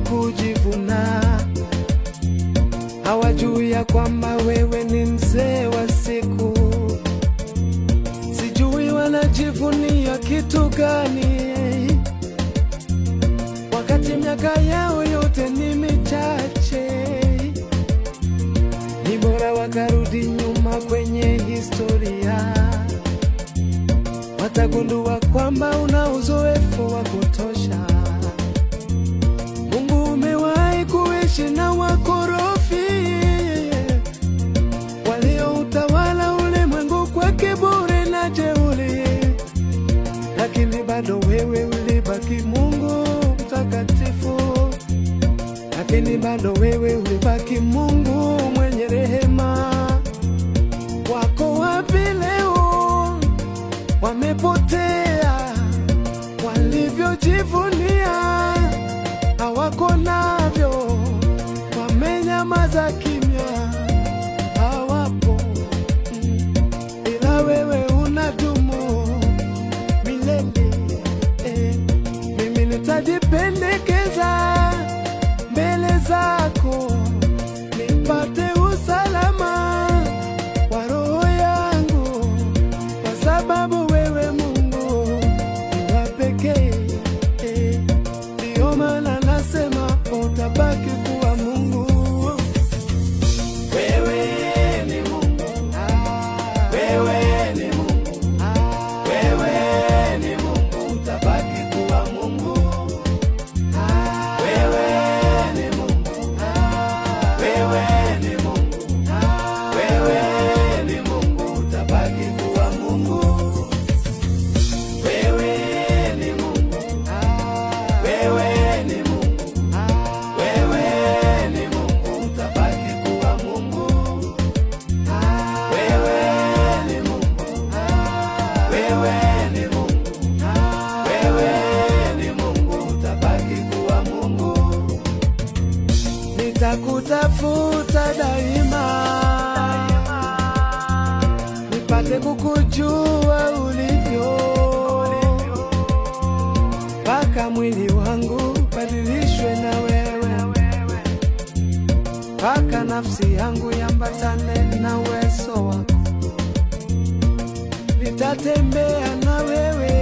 kujivuna. Hawajui ya kwamba wewe ni mzee wa siku. Sijui wanajivunia kitu gani, wakati miaka yao yote ni michache. Ni bora wakarudi nyuma kwenye historia, watagundua kwamba una uzoefu wa kutosha. Mungu umewahi kuishi na wakorofi walioutawala ulimwengu kwa kiburi na jeuri, lakini bado wewe ulibaki Mungu mtakatifu. Lakini bado wewe ulibaki Mungu mwenye rehema. Wako wapi leo? Wamepotea. Walivyojivunia hawako navyo, wamenyamaza kimya, hawapo. Ila wewe unadumu milele. Mimi nitajipendekeza mbele zako, nipate usalama wa roho yangu, kwa sababu wewe Mungu ni wa pekee. Ndio maana nasema utabaki kuwa Mungu. Wewe ni Mungu, wewe ni Mungu, wewe ni Mungu, utabaki kuwa Mungu. Wewe ni Mungu, wewe ni Mungu, wewe ni Mungu, utabaki kuwa Mungu. Wewe ni Mungu, wewe ni Mungu, wewe ni Mungu, utabaki kuwa Mungu. Wewe ni Mungu, wewe ni Mungu, wewe ni Mungu, utabaki kuwa Mungu. Nitakutafuta daima, nipate kukujua ulivyo, mpaka mwili wangu badilishwe na wewe, mpaka nafsi yangu yambatane na uwezo wako. Nitatembea na wewe